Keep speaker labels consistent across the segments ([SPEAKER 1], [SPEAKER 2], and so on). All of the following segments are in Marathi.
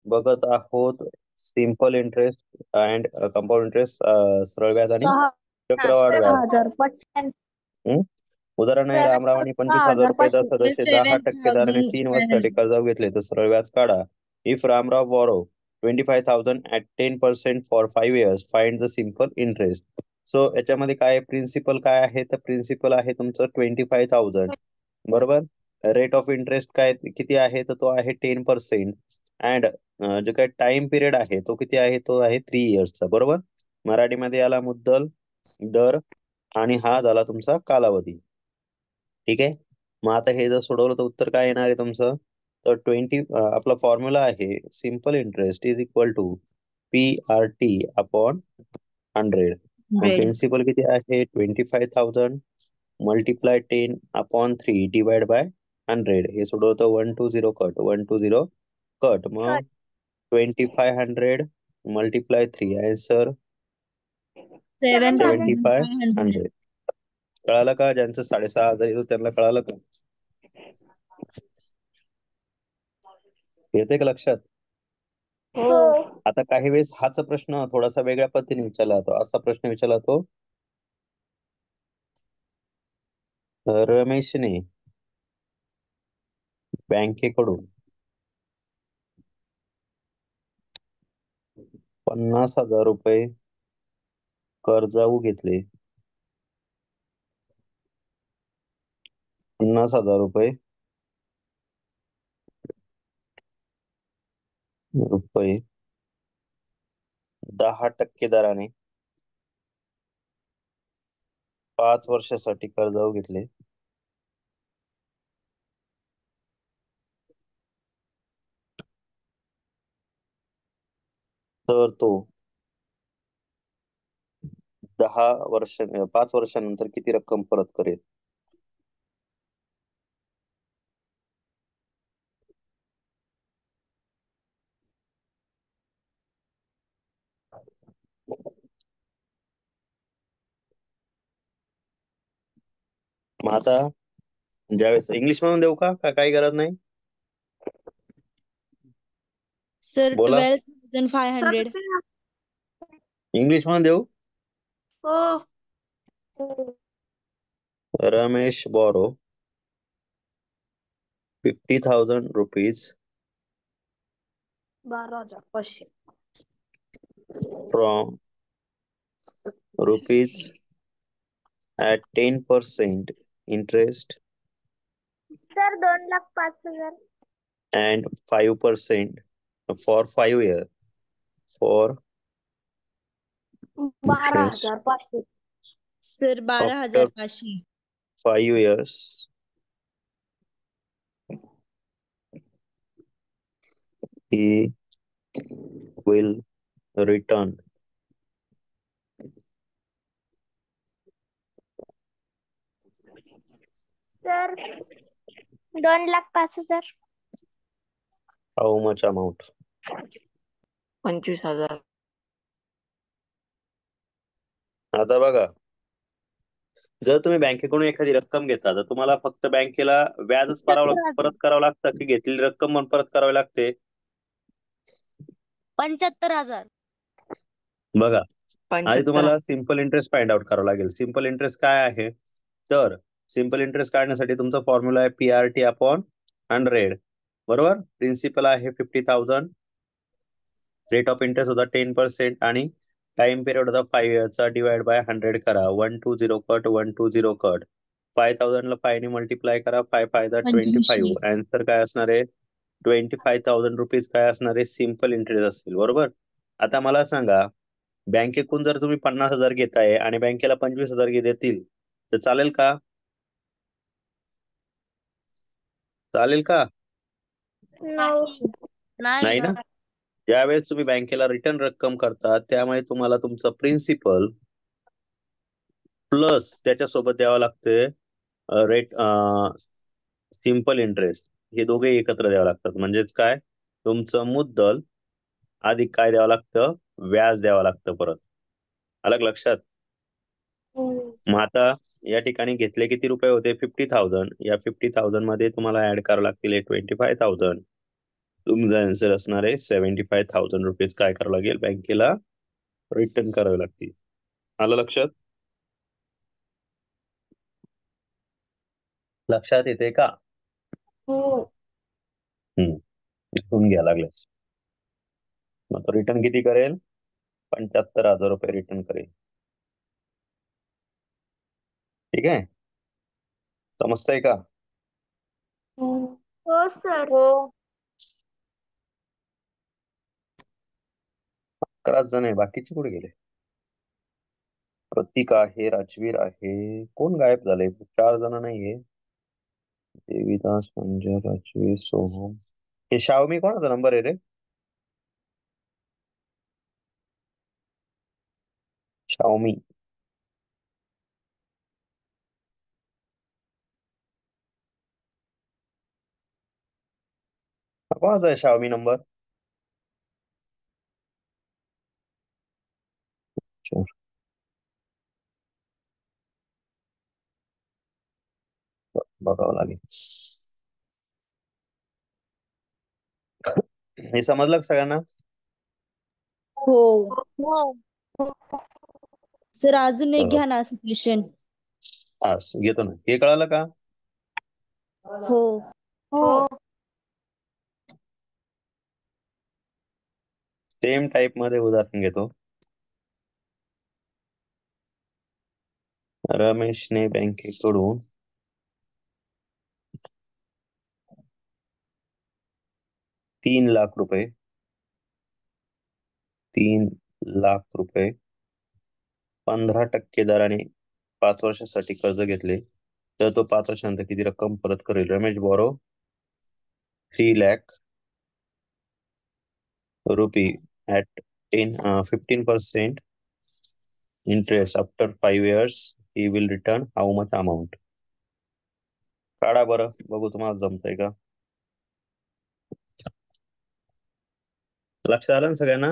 [SPEAKER 1] बघत आहोत simple interest and compound interest, सरळ व्याज आणि चक्रवाढ व्याज.
[SPEAKER 2] 6,500.
[SPEAKER 1] हं? उदाहरण आहे, रामराव आणि 25,000 रुपये सदस्य 10% दराने 3 वर्षासाठी कर्ज घेतले तर सरळ व्याज काढा. If Ramrao borrow 25,000 at 10% for 5 years, find the simple interest. So याच्यामध्ये काय प्रिन्सिपल काय आहे, तर प्रिन्सिपल आहे तुमचं 25,000. बरोबर. रेट ऑफ इंटरेस्ट काय किती आहे, तर तो आहे 10%. अँड जो काही टाइम पिरियड आहे तो किती आहे, तो आहे 3 इयर्सचा. बरोबर. मराठीमध्ये याला मुद्दल, दर आणि हा झाला तुमचा कालावधी. ठीक आहे. मग आता हे जर सोडवलं तर उत्तर काय येणार आहे तुमचं, तर आपला फॉर्म्युला आहे simple interest is equal to PRT upon 100. Principal किती आहे 25,000 मल्टिप्लाय 10 अपॉन 3 डिवाइड बाय 100. हे सोडवतं 120 कट 120 कट, मग 2500 मल्टिप्लाय 3 आन्सर 7500. कळालं का? ज्यांचं 6,500 येतो त्यांना कळालं का? येते का लक्षात?
[SPEAKER 2] हो.
[SPEAKER 1] आता काही वेळेस हाच प्रश्न थोडासा वेगळ्या पद्धतीने विचारला जातो. असा प्रश्न विचारला जातो, रमेशने बँकेकडून 50,000 रुपये कर्जाऊ घेतले. 50,000 रुपये 10% दराने 5 वर्षासाठी कर्जाऊ घेतले. तर तो 5 वर्षानंतर किती रक्कम परत करेल? मग आता ज्यावेळेस इंग्लिश म्हणून देऊ का काही गरज नाही?
[SPEAKER 2] सर
[SPEAKER 1] बोला.
[SPEAKER 2] 12,500.
[SPEAKER 1] इंग्लिश म्हणून देऊ.
[SPEAKER 2] हो.
[SPEAKER 1] Ramesh borrow 50,000 rupees
[SPEAKER 2] 12,500
[SPEAKER 1] from rupees at 10% interest
[SPEAKER 2] sir 2,05,000.
[SPEAKER 1] and 5% for 5 years. For interest
[SPEAKER 2] 12,500. Sir
[SPEAKER 1] after
[SPEAKER 2] 12,500.
[SPEAKER 1] 5 years, he will return
[SPEAKER 2] sir 2,05,000.
[SPEAKER 1] how much amount?
[SPEAKER 2] 25,000.
[SPEAKER 1] आता बघा, जर तुम्ही बँकेकडून एखादी रक्कम घेता तर तुम्हाला फक्त बँकेला व्याजच परत करावं लागतं की घेतलेली रक्कम पण परत करावी लागते?
[SPEAKER 2] 75,000.
[SPEAKER 1] बघा, आधी तुम्हाला सिम्पल इंटरेस्ट फाइंड आउट करावं लागेल. सिम्पल इंटरेस्ट काय आहे, तर सिम्पल इंटरेस्ट काढण्यासाठी तुमचा फॉर्म्युला आहे PRT अपॉन 100. बरोबर. प्रिन्सिपल आहे 50,000, रेट ऑफ इंटरेस्ट होता 10% आणि टाइम पिरियड होता 5 इयर्सचा. डिवाइड बाय 100 करा. 120 कट 120 कट. 5,000 ला 5 ने मल्टिप्लाय करा. 5 5 25. आन्सर काय असणार आहे 25,000 रुपीज काय असणार आहे, सिम्पल इंटरेस्ट असेल. बरोबर. आता मला सांगा, बँकेकडून जर तुम्ही 50,000 घेताय आणि बँकेला 25,000 देतील तर चालेल का? चालेल का? नाही ना. ज्यावेळेस तुम्ही बँकेला रिटर्न रक्कम करता त्यामुळे तुम्हाला तुमचं प्रिन्सिपल प्लस त्याच्यासोबत द्यावं लागते रेट सिम्पल इंटरेस्ट. हे दोघे एकत्र द्यावं लागतात. म्हणजेच काय, तुमचं मुद्दल अधिक काय द्यावं लागतं, व्याज द्यावं लागतं परत. आलं का लक्षात? मग आता या ठिकाणी घेतले किती रुपये होते 50,000. या 50,000 मध्ये तुम्हाला ऍड करावं लागतील 25,000. तुमचा आन्सर असणार आहे 75,000 रुपीज काय करावं लागेल बँकेला रिटर्न करावे लागतील. आलं लक्षात? लक्षात येते का?
[SPEAKER 2] हो.
[SPEAKER 1] लिहून घ्या लागल्यास. मग तो रिटर्न किती करेल? 75,000 रुपये रिटर्न करेल. ठीक आहे, समजतंय का?
[SPEAKER 2] हो सर. हो.
[SPEAKER 1] 11 जण आहे, बाकीचे कुठे गेले? प्रतीक आहे, राजवीर आहे, कोण गायब झाले? 4 जण नाहीये. देवीदास, संजय, राजवीर, सोहम. हे शावमी कोणाचा नंबर आहे रे? शावमी. हा कोणाचा आहे शावमी नंबर? अच्छा. बघावं लागेल. हे समजलं का सगळ्यांना?
[SPEAKER 2] हो. हो. सर अजून एक
[SPEAKER 1] तर
[SPEAKER 2] घ्या ना क्वेश्चन.
[SPEAKER 1] हा घेतो ना. हे कळालं का?
[SPEAKER 2] हो. हो.
[SPEAKER 1] सेम टाइप मध्ये उदाहरण घेतो. रमेशने बँकेकडून 3 लाख रुपये 15% दराने 5 वर्षासाठी कर्ज घेतले, तर तो 5 वर्षानंतर किती रक्कम परत करेल? Ramesh borrow 3 lakh rupee at 15% interest after 5 years. He will return how much amount? काढा बरं, बघू तुम्हाला जमतंय का. लक्षात आलं ना सगळ्यांना?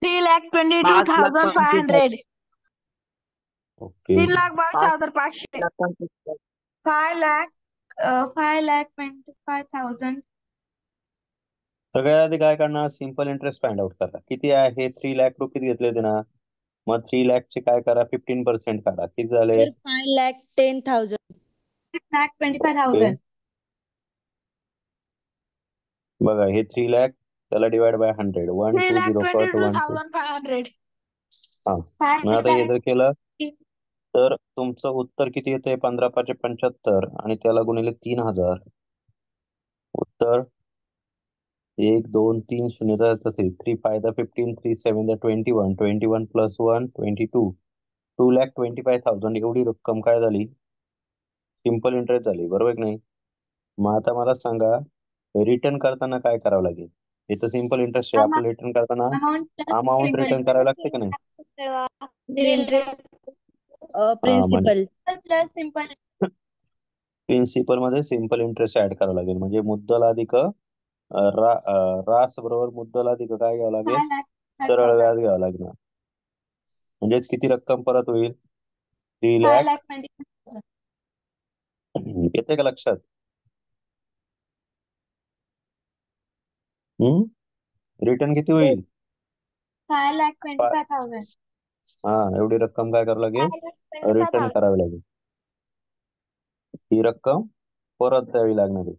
[SPEAKER 2] $3,22,500.
[SPEAKER 1] ओके.
[SPEAKER 2] 3,22,500. 5,25,000.
[SPEAKER 1] सगळ्यात आधी काय करणार? सिम्पल इंटरेस्ट फाइंड आउट करा. किती आहे? 3 लाख रुपये घेतले होते ना, मग 3 लाखचे काय करा? 15% काढा. किती झाले?
[SPEAKER 2] सर 5,10,000. 6,25,000.
[SPEAKER 1] बघा, हे 3 लाख, त्याला डिवाइड बाय 100. 1 2 0 कट 1 2.
[SPEAKER 2] 3,22,500.
[SPEAKER 1] हा, मग आता हे जर केलं तर तुमचं उत्तर किती येते? 15×5 = 75 आणि त्याला गुणिले 3,000. उत्तर 1 2 3 0 3 5 15 3 7 21 21 प्लस 1 22. 2,25,000 एवढी रक्कम काय झाली? सिंपल इंटरेस्ट झाली, बरोबर की नाही? मग आता मला सांगा, रिटर्न करताना काय करावं लागेल? हे तर सिंपल इंटरेस्ट आहे. आपल्याला रिटर्न करताना अमाऊंट रिटर्न करावी लागते का नाही?
[SPEAKER 2] इंटरेस्ट
[SPEAKER 1] म्हणजे
[SPEAKER 2] प्रिन्सिपल प्लस सिंपल.
[SPEAKER 1] प्रिन्सिपल मध्ये सिंपल इंटरेस्ट ऍड करावं लागेल. म्हणजे मुद्दल अधिक रास बरोबर मुद्दल अधिक काय घ्यावं लागेल? सरळ व्याज घ्यावं लागणार. म्हणजेच किती रक्कम परत होईल? 3 लाख. येते का लक्षात? रिटर्न किती होईल?
[SPEAKER 2] 5,25,000.
[SPEAKER 1] हा, एवढी रक्कम काय करावं लागेल? रिटर्न करावी लागेल. ही रक्कम परत द्यावी लागणार आहे.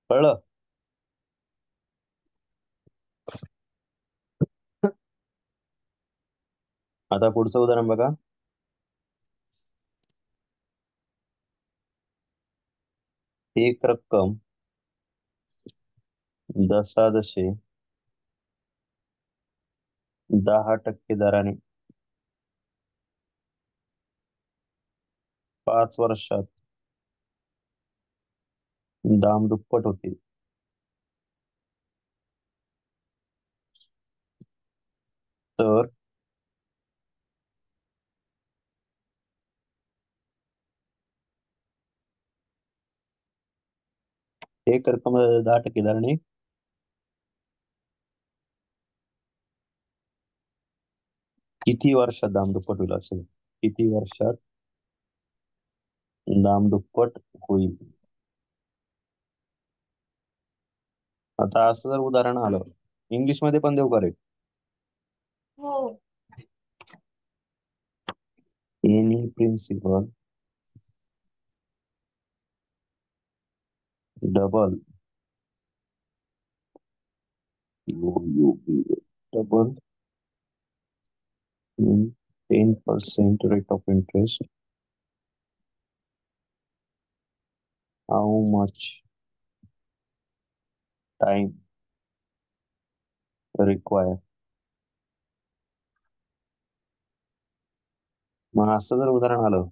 [SPEAKER 1] कळलं? आता पुढचं उदाहरण बघा. एक रक्कम जसाजशी 10% दराने 5 वर्षात दाम दुप्पट होते, तर एक रक्कम 10% दराने किती वर्षात दामदुप्पट होईल असेल? किती वर्षात दामदुप्पट होईल? आता असं जर उदाहरण आलं, इंग्लिश मध्ये पण देऊ का रे?
[SPEAKER 2] हो.
[SPEAKER 1] Any principal double double in 10% rate of interest, how much time require? मग असं जर उदाहरण आलं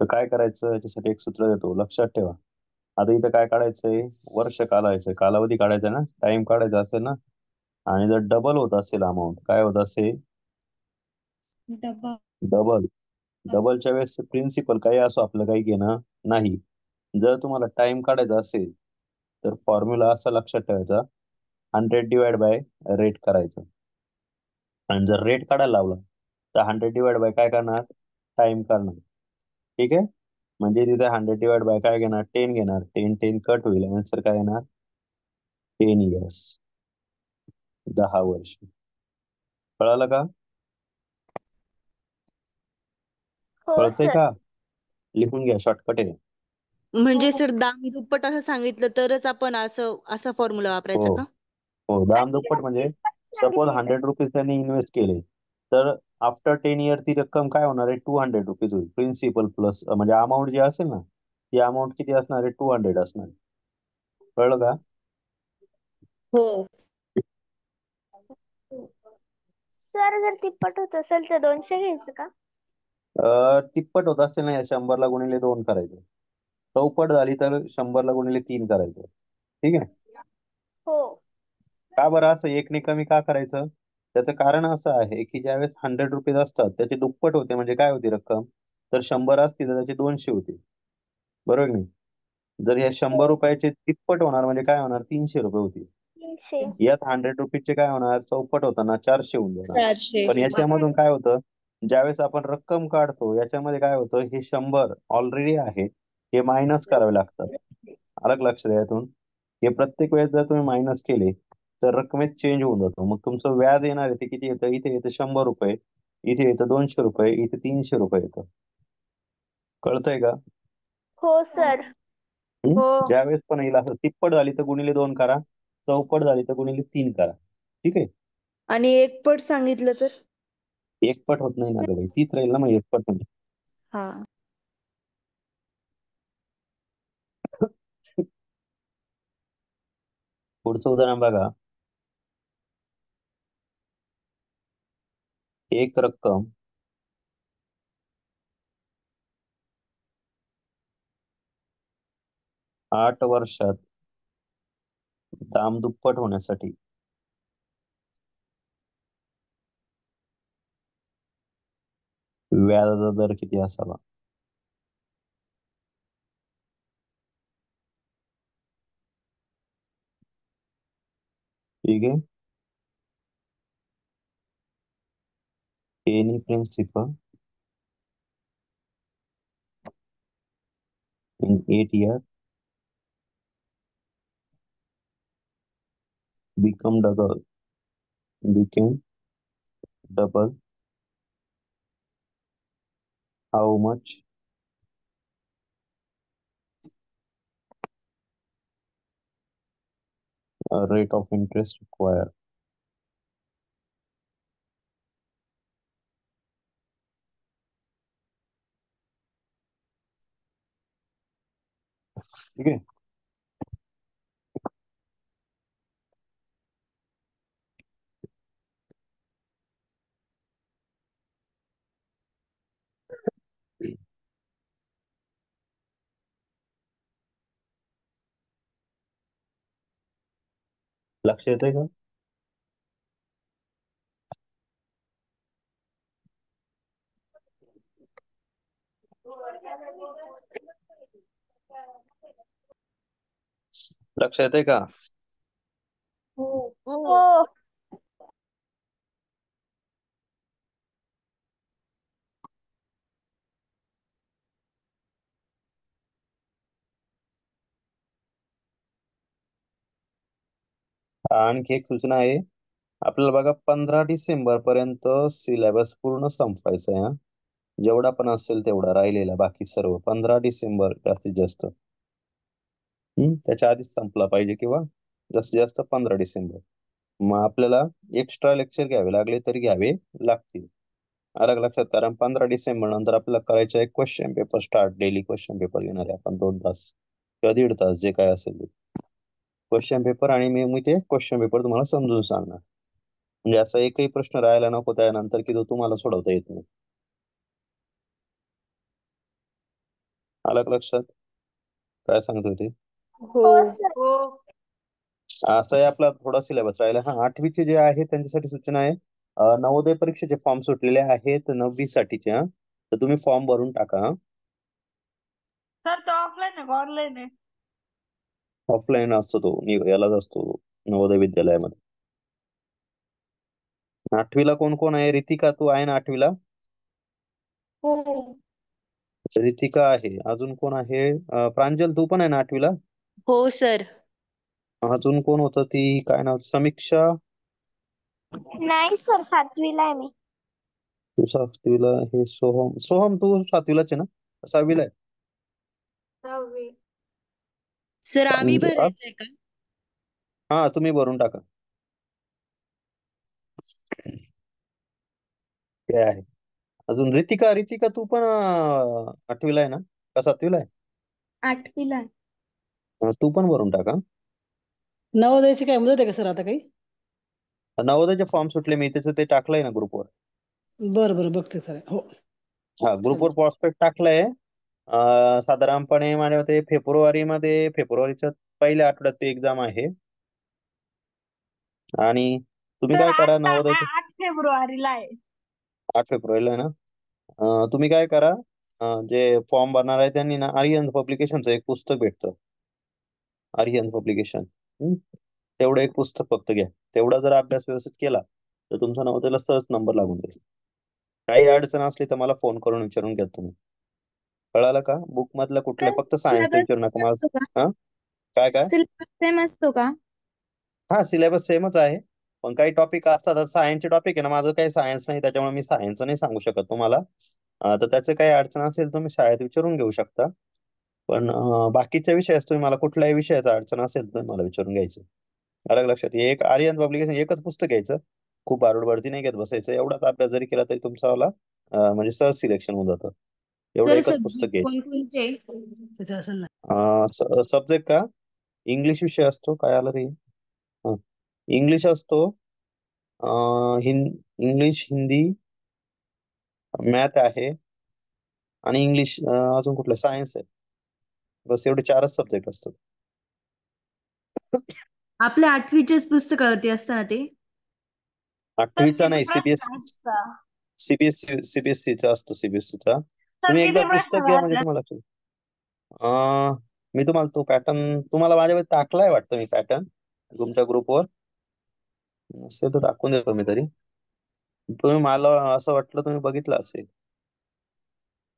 [SPEAKER 1] तर काय करायचं? याच्यासाठी एक सूत्र देतो, लक्षात ठेवा. आता इथं काय काढायचंय? वर्ष काढायचंय, कालावधी काढायचा ना, टाइम काढायचा असेल ना. आणि जर डबल होत असेल अमाऊंट, काय होत असेल? डबल. डबलच्या वेळेस प्रिन्सिपल काही असो, आपलं काही घेणं नाही. जर तुम्हाला टाइम काढायचा असेल तर फॉर्म्युला असा लक्षात ठेवायचा, 100 डिवाइड बाय रेट करायचं. आणि जर रेट काढायला लावला तर 100 डिवाइड बाय काय करणार? टाइम करणार. ठीक आहे. म्हणजे तिथे 100 डिवाइड बाय काय घेणार? 10 घेणार. 10 कट होईल, आन्सर काय येणार? 10 इयर्स, 10 वर्ष. कळालं का?
[SPEAKER 2] हो
[SPEAKER 1] कळतंय
[SPEAKER 2] सर.
[SPEAKER 1] का? लिहून घ्या, शॉर्टकट आहे.
[SPEAKER 3] म्हणजे सर दाम दुप्पट असं सांगितलं तरच आपण असा फॉर्म्युला वापरायचा
[SPEAKER 1] हो
[SPEAKER 3] का?
[SPEAKER 1] हो, दाम दुप्पट म्हणजे सपोज 100 रुपीज त्यांनी इन्व्हेस्ट केले, तर आफ्टर 10 इयर ती रक्कम काय होणार आहे? 200 रुपीज होईल. प्रिन्सिपल प्लस म्हणजे अमाऊंट जी असेल ना, ती अमाऊंट किती असणार आहे? 200 असणार आहे. कळलं का?
[SPEAKER 3] हो.
[SPEAKER 2] सर जर तिप्पट होत असेल तर 200 घ्यायचं का?
[SPEAKER 1] तिप्पट होत असेल ना, या 100ला गुणिले 2 करायचं. चौपट झाली तर 100ला गुणिले 3 करायचं. ठीक आहे.
[SPEAKER 2] हो.
[SPEAKER 1] का बरं असं एकने कमी का करायचं? त्याचं कारण असं आहे की ज्यावेळेस 100 रुपीज असतात त्याचे दुप्पट होते, म्हणजे काय होती रक्कम? तर 100 असतील तर त्याचे 200 होते. बरोबर की नाही? जर या 100 रुपयाचे तिप्पट होणार म्हणजे काय होणार? 300 रुपये होतील.
[SPEAKER 2] 300.
[SPEAKER 1] यात 100 रुपीजचे काय होणार? चौपट होताना 400 होऊन जाणार.
[SPEAKER 3] 400.
[SPEAKER 1] पण याच्यामधून काय होतं? ज्यावेळेस आपण रक्कम काढतो याच्यामध्ये काय होतं? हे 100 ऑलरेडी आहे, हे मायनस करावे लागतात. अलग लक्ष द्या यातून. हे प्रत्येक वेळेस जर तुम्ही मायनस केले तर रकमेत चेंज होऊन जातो. मग तुमचं व्याज येणार आहे ते किती येतं? इथे येतं 100 रुपये, इथे येतं 200 रुपये, इथे 300 रुपये येतं. कळतंय का?
[SPEAKER 2] हो सर.
[SPEAKER 3] हो.
[SPEAKER 1] ज्यावेळेस पण येईल असं तिप्पट झाली तर गुणिले 2 करा, चौपट झाली तर गुणिले 3 करा. ठीक आहे.
[SPEAKER 3] आणि एक पट सांगितलं तर?
[SPEAKER 1] एकपट होत नाही ना गं बाई, तीच राहील ना मग एकपट म्हणजे.
[SPEAKER 3] हा.
[SPEAKER 1] पुढचं उदाहरण बघा. एक रक्कम 8 वर्षात दामदुप्पट होण्यासाठी व्याजाचा दर किती असावा? ठीक आहे. Any principal in 8 years become became double, how much rate of interest required? ठीक आहे. लक्ष येतंय का? लक्ष येतंय का?
[SPEAKER 2] हो.
[SPEAKER 3] हो.
[SPEAKER 2] हो.
[SPEAKER 1] आणखी एक सूचना आहे. आपल्याला बघा 15 डिसेंबर पर्यंत सिलेबस पूर्ण संपवायचा आहे. जेवढा पण असेल तेवढा राहिलेला बाकी सर्व 15 डिसेंबर जास्तीत जास्त. त्याच्या आधीच संपला पाहिजे किंवा जास्तीत जास्त 15 डिसेंबर. मग आपल्याला एक्स्ट्रा लेक्चर घ्यावे लागले तरी घ्यावे लागतील. अलग लक्षात, कारण 15 डिसेंबर नंतर आपल्याला करायचं आहे question paper start. Daily question paper घेणार आहे आपण 2 तास किंवा 1.5 तास, जे काय असेल ते क्वेश्चन पेपर. आणि मी ते क्वेश्चन पेपर तुम्हाला समजून सांगणार. म्हणजे असा एकही प्रश्न राहायला नको त्यानंतर की तो तुम्हाला सोडवता येत नाही. अलग लक्षात, काय सांगतो ते
[SPEAKER 3] हो.
[SPEAKER 2] हो सर.
[SPEAKER 3] हो.
[SPEAKER 1] असं आहे. आपला थोडा सिलेबस राहिला. 8वीचे जे आहे त्यांच्यासाठी सूचना आहे. नवोदय परीक्षेचे फॉर्म सुटलेले आहेत 9वी साठीच्या, तर तुम्ही फॉर्म भरून टाका.
[SPEAKER 4] सर तो ऑफलाईन आहे का ऑनलाईन आहे?
[SPEAKER 1] ऑफलाईन असतो तो, यालाच असतो नवोदय विद्यालयामध्ये. 8वीला कोण कोण आहे? रितिका, तू आहे ना 8वीला?
[SPEAKER 2] हो
[SPEAKER 1] रितिका आहे. अजून कोण आहे? प्रांजल, तू पण आहे ना 8वीला?
[SPEAKER 3] हो सर.
[SPEAKER 1] अजून कोण होतं? ती काय नाव? समीक्षा,
[SPEAKER 2] नाही सर, 7वीला आहे मी.
[SPEAKER 1] तू 7वीला आहे. सोहम, सोहम तू 7वीलाच आहे ना? 6वीला आहे?
[SPEAKER 3] सर आम्ही
[SPEAKER 1] प्रांजल,
[SPEAKER 3] भरायचंय का?
[SPEAKER 1] हा तुम्ही भरून टाका. ते आहे. अजून रितिका, रितिका तू पण 8वीला आहे ना का 7वीला आहे?
[SPEAKER 2] 8वीला.
[SPEAKER 1] तू पण भरून टाका.
[SPEAKER 5] नवोदयाची काय मुदत आहे का सर आता काही?
[SPEAKER 1] नवोदयचे फॉर्म सुटले, मी त्याचं ते टाकलंय ना ग्रुपवर.
[SPEAKER 5] बरं बरं बघते सर. हो
[SPEAKER 1] हा, ग्रुपवर प्रॉस्पेक्ट टाकलंय. साधारणपणे माझ्या मते फेब्रुवारीच्या पहिल्या आठवड्यात ती एक्झाम आहे. आणि तुम्ही
[SPEAKER 4] सर
[SPEAKER 1] काय करा, नवोदयचे
[SPEAKER 4] 8 फेब्रुवारीला आहे.
[SPEAKER 1] 8 फेब्रुवारीला आहे ना? तुम्ही काय करा, जे फॉर्म भरणार आहे त्यांनी ना आर्यन पब्लिकेशनचं एक पुस्तक भेटतं. आर्यन पब्लिकेशन, तेवढं एक पुस्तक फक्त घ्या. तेवढा जर अभ्यास व्यवस्थित केला तर तुमचा नवोदयला सहज नंबर लागून जाईल. काही अडचण असली तर मला फोन करून विचारून घ्या तुम्ही. कळालं का? बुक मधलं कुठल्या, फक्त सायन्स विचारू नका मला. काय काय?
[SPEAKER 2] सिलेबस सेम असतो का?
[SPEAKER 1] हा, सिलेबस सेमच आहे. पण काही टॉपिक असतात. सायन्सचे टॉपिक आहे ना, माझं काही सायन्स नाही त्याच्यामुळे मी सायन्सचं नाही सांगू शकत तुम्हाला. तर त्याचे काही अडचण असेल तुम्ही शाळेत विचारून घेऊ शकता. पण बाकीच्या विषयास तुम्ही मला कुठल्याही विषयाचा अडचण असेल तर मला विचारून घ्यायचं. अलग लक्षात, हे एक आर्यन पब्लिकेशन एकच पुस्तक घ्यायचं. खूप आरूडबडती नाही घेत बसायचं. एवढाच अभ्यास जरी केला तरी तुमचा वाला म्हणजे सहज सिलेक्शन होऊन जातं. एवढं
[SPEAKER 3] सर
[SPEAKER 1] एकच पुस्तक
[SPEAKER 3] सब्जेक्ट
[SPEAKER 1] घ्यायचं.
[SPEAKER 3] कोणकोणते?
[SPEAKER 5] त्याचं असेल ना.
[SPEAKER 1] सब्जेक्ट का? इंग्लिश विषय असतो. काय आलं रे? इंग्लिश असतो. इंग्लिश, हिंदी, मॅथ आहे आणि इंग्लिश, अजून कुठलं, सायन्स आहे. बस एवढे 4च सब्जेक्ट असतात.
[SPEAKER 3] आपल्या 8वीच्याच पुस्तकावरती असतं ते?
[SPEAKER 4] सर
[SPEAKER 1] 8वीचा
[SPEAKER 4] किती
[SPEAKER 1] नाही,
[SPEAKER 4] प्रश्न असतात?
[SPEAKER 1] सीबीएससीचा असतो, सीबीएससीचा.
[SPEAKER 4] सर
[SPEAKER 1] तुम्ही एकदा
[SPEAKER 4] किती
[SPEAKER 1] पुस्तक
[SPEAKER 4] प्रश्न
[SPEAKER 1] घ्या म्हणजे
[SPEAKER 4] राहतात?
[SPEAKER 1] तुम्हाला मी तुम्हाला तो पॅटर्न तुम्हाला माझ्यावर टाकलाय वाटतं, मी पॅटर्न तुमच्या ग्रुपवर असेल तर दाखवून देतो मी तरी. तुम्ही, मला असं वाटलं तुम्ही बघितलं असेल.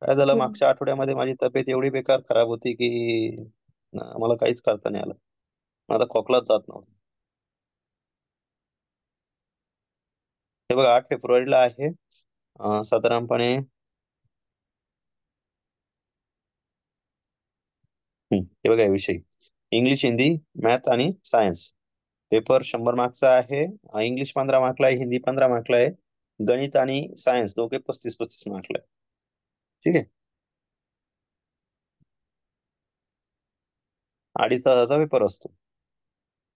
[SPEAKER 1] काय झालं,
[SPEAKER 3] हो.
[SPEAKER 1] मागच्या आठवड्यामध्ये माझी तब्येत एवढी बेकार खराब होती की मला काहीच करता नाही आलं. माझा खोकलाच जात नव्हता. हे बघा 8 फेब्रुवारीला आहे. साधारणपणे हे बघा, विषय इंग्लिश, हिंदी, मॅथ आणि सायन्स. पेपर 100 मार्कचा आहे. इंग्लिश 15 मार्कला आहे, हिंदी 15 मार्कला आहे, गणित आणि सायन्स दोघे 35-35 मार्कला आहे. ठीक आहे. 2.5 तासाचा पेपर असतो.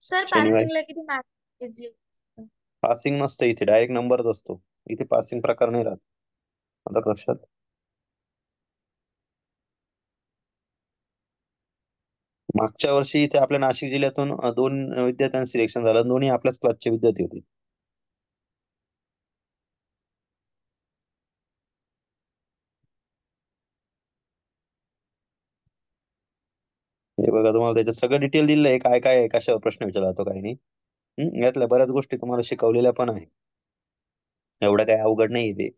[SPEAKER 2] सर
[SPEAKER 1] शनिवारी
[SPEAKER 2] पासिंगला किती मार्क्स?
[SPEAKER 1] पासिंग नसतं इथे, डायरेक्ट नंबरच असतो. इथे पासिंग प्रकार नाही राहत. आता लक्षात. मागच्या वर्षी इथे आपल्या नाशिक जिल्ह्यातून 2 विद्यार्थ्यांचं सिलेक्शन झालं. दोन्ही आपल्याच क्लासचे विद्यार्थी होते. हे बघा, तुम्हाला त्याच्यात सगळं डिटेल दिलेलं आहे, काय काय आहे, कशावर प्रश्न विचारला जातो, काही नाही. यातल्या बऱ्याच गोष्टी तुम्हाला शिकवलेल्या पण आहे. एवढं काही अवघड नाही ते.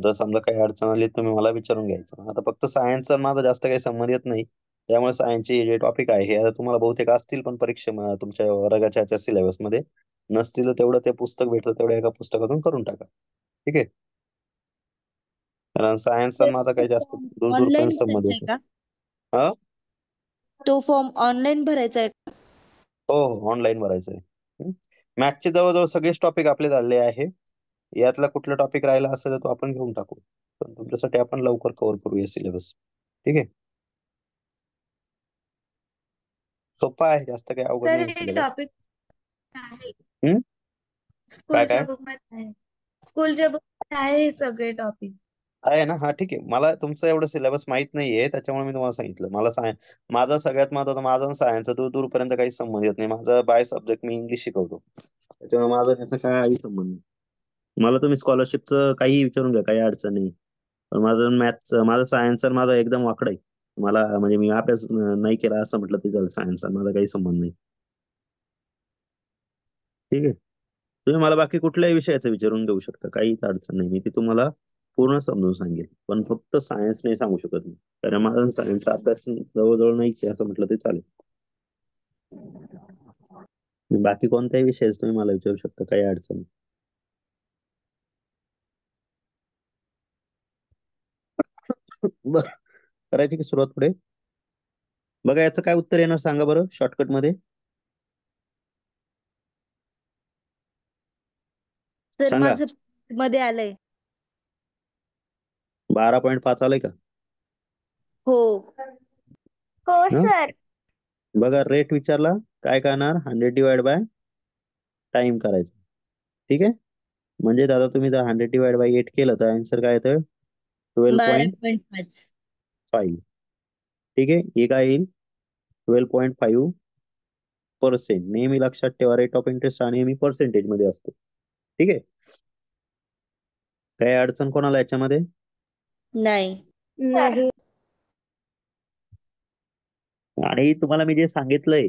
[SPEAKER 1] जर समजा काही अडचण आली तुम्ही मला विचारून घ्यायचं. आता फक्त सायन्सचा माझा जास्त काही संबंध येत नाही. त्यामुळे सायन्सचे जे टॉपिक आहे हे आता तुम्हाला बहुतेक असतील पण तुमच्या वर्गाच्या सिलेबस मध्ये नसतील, तेवढं ते पुस्तक भेटतं तेवढ्या एका पुस्तकातून करून टाका. ठीक आहे. कारण सायन्स आणि माझा काही जास्त दूरपर्यंत
[SPEAKER 3] ऑनलाईन
[SPEAKER 1] संबंध
[SPEAKER 3] भरायचा आहे
[SPEAKER 1] येतो.
[SPEAKER 3] का?
[SPEAKER 1] हा,
[SPEAKER 3] तो फॉर्म ऑनलाईन भरायचा आहे का?
[SPEAKER 1] हो, ऑनलाईन भरायचं आहे. मॅथ्सचे जवळजवळ सगळेच टॉपिक आपले झाले आहे. यातला कुठला टॉपिक राहिला असेल तर तो आपण घेऊन टाकू, पण तुमच्यासाठी आपण लवकर कव्हर करूया सिलेबस. ठीक आहे. सोपा आहे, जास्त काही अवघड
[SPEAKER 6] सर
[SPEAKER 1] नाही
[SPEAKER 6] हे
[SPEAKER 1] सिलेबस.
[SPEAKER 6] टॉपिक आहे
[SPEAKER 1] काय
[SPEAKER 6] स्कूलच्या
[SPEAKER 1] काय
[SPEAKER 6] बुक मध्ये आहे. स्कूलच्या बुक मध्ये आहे हे सगळे टॉपिक.
[SPEAKER 1] आहे ना? हा, ठीक आहे. मला तुमचं एवढं सिलेबस माहित नाहीये, त्याच्यामुळे मी तुम्हाला सांगितलं. माझा सगळ्यात महत्वाचा, माझा सायन्सचा दूरपर्यंत काही संबंध येत नाही. माझा बाय सब्जेक्ट मी इंग्लिश शिकवतो, त्याच्यामुळे माझा त्याचा काही संबंध नाही. मला तुम्ही स्कॉलरशिपचं काही विचारून घ्या, काही अडचण नाही. पण माझं माझं सायन्स आणि माझा एकदम वाकडा आहे. मला म्हणजे मी अभ्यास नाही केला असं म्हटलं तरी चालेल, सायन्स माझा काही संबंध नाही. ठीक आहे. तुम्ही मला बाकी कुठल्याही विषयाचं विचारून घेऊ शकता, काहीच अडचण नाही. मी ती तुम्हाला पूर्ण समजून सांगेल, पण फक्त सायन्स नाही सांगू शकत मी, कारण माझा सायन्सचा अभ्यास जवळजवळ नाही असं म्हटलं तरी चालेल. बाकी कोणत्याही विषयाचं तुम्ही मला विचारू शकता, काही अडचण नाही. बर, करायची की सुरुवात पुढे? बघा, याचं काय उत्तर येणार सांगा बरं शॉर्टकट मध्ये.
[SPEAKER 3] सर
[SPEAKER 1] सांगा.
[SPEAKER 3] माझं मध्ये आलंय.
[SPEAKER 1] 12.5 आलंय का?
[SPEAKER 3] हो.
[SPEAKER 2] हो
[SPEAKER 1] हं?
[SPEAKER 2] सर.
[SPEAKER 1] बघा, रेट विचारला, काय करणार? 100 डिवाइड बाय टाइम करायचं. ठीक आहे. म्हणजे दादा तुम्ही जर 100 डिवाइड बाय 8 केलं तर आन्सर काय येतं? 12.5.
[SPEAKER 3] 12.5.
[SPEAKER 1] ठीक आहे. हे काय येईल? 12.5%. नेहमी लक्षात ठेवा, रेट ऑफ इंटरेस्ट हा नेहमी पर्सेंटेज मध्ये असतो. ठीक आहे. काही अडचण कोणाला याच्यामध्ये?
[SPEAKER 3] नाही.
[SPEAKER 2] नाही.
[SPEAKER 1] आणि तुम्हाला मी जे सांगितलंय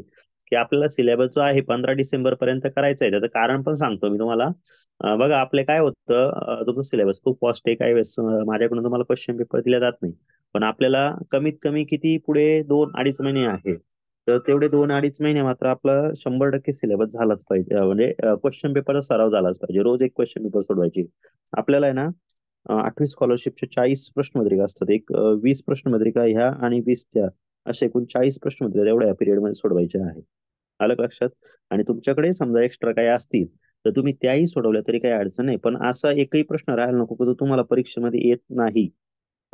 [SPEAKER 1] की आपल्याला सिलेबस जो आहे 15 डिसेंबर पर्यंत करायचा आहे, त्याचं कारण पण सांगतो मी तुम्हाला. बघा, आपले काय होतं, तुमचं सिलेबस खूप कॉस्ट आहे. काही वेळेस माझ्याकडून तुम्हाला क्वेश्चन पेपर दिले जात नाही, पण आपल्याला कमीत कमी किती पुढे 2-2.5 महिने आहे, तर तेवढे 2-2.5 महिने मात्र आपला 100% सिलेबस झालाच पाहिजे. म्हणजे क्वेश्चन पेपरचा सराव झालाच पाहिजे. रोज एक क्वेश्चन पेपर सोडवायची. आपल्याला आहे ना, 8वी स्कॉलरशिपचे 40 प्रश्नपत्रिका असतात. एक 20 प्रश्नपत्रिका ह्या आणि 20 त्या, असे एकूण 40 प्रश्नपत्रिका एवढ्या पिरियड मध्ये सोडवायचे आहे. आलं का लक्षात? आणि तुमच्याकडे समजा एक्स्ट्रा काही असतील तर तुम्ही त्याही सोडवल्या तरी काही अडचण नाही, पण असा एकही प्रश्न राहायला नको की तो तुम्हाला परीक्षेमध्ये येत नाही.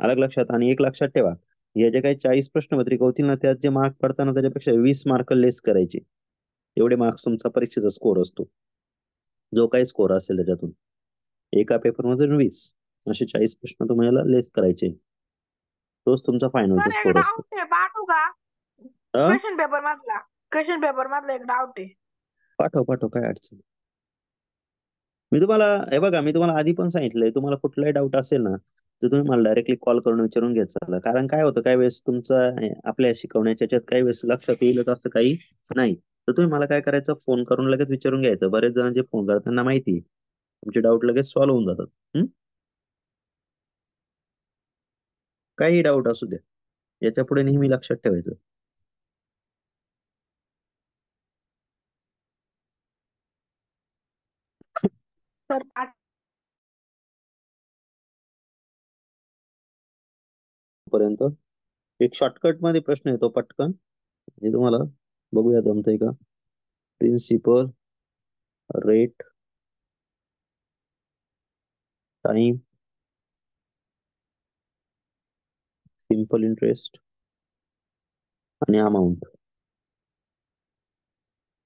[SPEAKER 1] आलं का लक्षात? आणि एक लक्षात ठेवा, या जे काही 40 प्रश्नपत्रिका होतील ना, त्यात जे मार्क पडताना त्याच्यापेक्षा 20 मार्क लेस करायचे. एवढे मार्क्स तुमचा परीक्षेचा स्कोर असतो, जो काही स्कोर असेल त्याच्यातून. एका पेपरमध्ये 20, असे 40 प्रश्न तुम्हाला लेस करायचे. तोच तुमचा फायनलचा
[SPEAKER 4] सर एक
[SPEAKER 1] स्कोर असतो.
[SPEAKER 4] डाऊट आहे, पाठवू का?
[SPEAKER 1] हा,
[SPEAKER 4] क्वेश्चन पेपर मधला एक डाऊट आहे.
[SPEAKER 1] पाठव, काय अडचण. मी तुम्हाला, हे बघा, मी तुम्हाला आधी पण सांगितलंय, तुम्हाला कुठलाही डाऊट असेल ना तर तुम्ही मला डायरेक्टली कॉल करून विचारून घ्यायचं चाललं. कारण काय होतं, काही वेळेस तुमचं आपल्या शिकवण्याच्या याच्यात काही वेळेस लक्षात येईल असं काही नाही, तर तुम्ही मला काय करायचं, फोन करून लगेच विचारून घ्यायचं. बरेच जण जे फोन करतात त्यांना माहिती तुमचे डाऊट लगेच सॉल्व्ह होऊन जातात. काही डाऊट असू द्या, याच्या पुढे नेहमी लक्षात ठेवायचं.
[SPEAKER 4] सर
[SPEAKER 1] पर्यंत एक शॉर्टकट मध्ये प्रश्न येतो पटकन, हे तुम्हाला बघूया जमतंय का. Principal, rate, time, simple interest आणि अमाऊंट.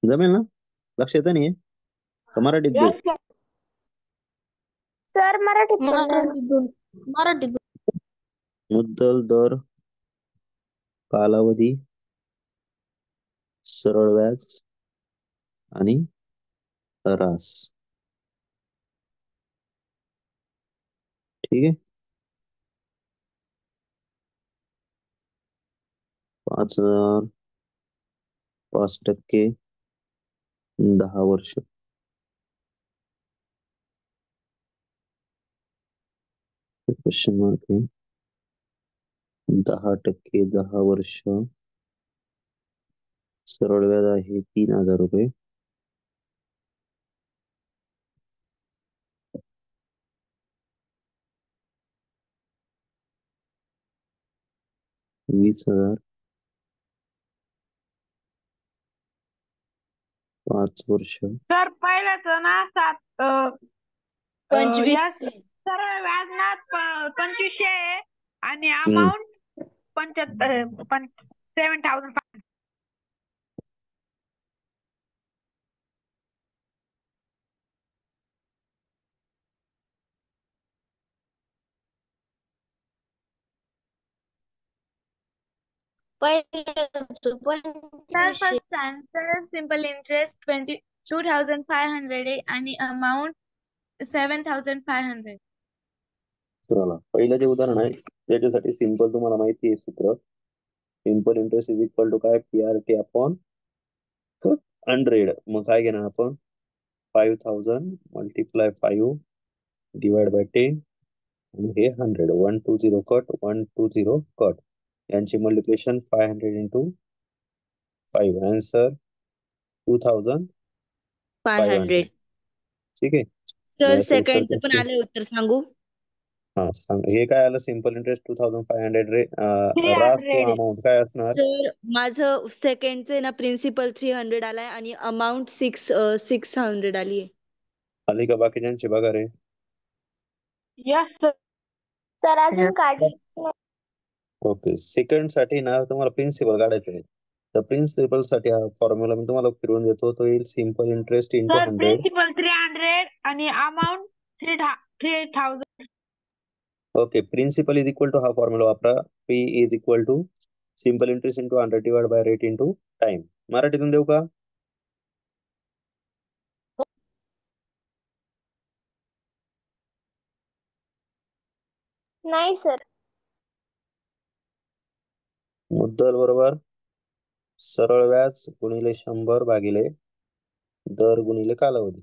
[SPEAKER 1] जमेल ना? लक्ष येतं नाही का? मराठीत देऊ?
[SPEAKER 2] सर मराठीत पण द्या.
[SPEAKER 6] मराठीतून.
[SPEAKER 1] मुद्दल, दर, कालावधी, सरळ व्याज आणि रास. ठीक आहे. 5,000, 5%, 10 वर्ष. क्वेश्चन मार्क आहे. 10%, 10 वर्ष, सरळ व्याज आहे 3,000 रुपये. $20,000 5 वर्ष.
[SPEAKER 4] सर पहिल्याच ना
[SPEAKER 3] 25
[SPEAKER 4] या सरळ व्याज ना 2500 आहे आणि
[SPEAKER 1] हम्म.
[SPEAKER 4] Amount 7,500.
[SPEAKER 6] Sir, first answer simple interest 22,500 आहे आणि amount 7,500.
[SPEAKER 1] चला पहिलं जे उदाहरण आहे त्याच्यासाठी सिंपल तुम्हाला माहिती आहे सूत्र. Simple interest is equal to काय PRT अपॉन 100. मग काय घेणार आपण 5,000 मल्टिप्लाय 5 डिवाइड बाय 10 आणि हे 100. 120 कट 120 कट यांची मल्टिप्लिकेशन 500 इंटू 5. आन्सर 2,500. ठीक आहे.
[SPEAKER 3] सर
[SPEAKER 1] याचं उत्तर
[SPEAKER 3] सेकंडचं पण
[SPEAKER 1] तुमचं-
[SPEAKER 3] आलंय उत्तर सांगू.
[SPEAKER 1] हा सांग. हे काय आलं सिंपल इंटरेस्ट 2,500 रास किंवा अमाऊंट काय असणार.
[SPEAKER 3] सर माझं सेकंडचं ना प्रिन्सिपल 300 आलाय आणि अमाऊंट 600 आली आहे.
[SPEAKER 1] आली का बाकीच्यांची बघा रे.
[SPEAKER 4] Yes sir.
[SPEAKER 2] सर अजून काढली
[SPEAKER 1] ओके. सेकंड साठी ना तुम्हाला प्रिन्सिपल काढायचं आहे. तर प्रिन्सिपल साठी हा फॉर्म्युला मी तुम्हाला फिरवून देतो. तो येईल simple interest into
[SPEAKER 4] sir
[SPEAKER 1] 100.
[SPEAKER 4] Principal 300 आणि amount 3,000.
[SPEAKER 1] Okay. Principal is equal to हा फॉर्म्युला वापरा. P is equal to simple interest into 100 divide by rate into time. मराठीतून देऊ का.
[SPEAKER 2] नाही सर.
[SPEAKER 1] मुद्दल बरोबर सरळ व्याज गुणिले 100 भागिले दर गुणिले कालावधी.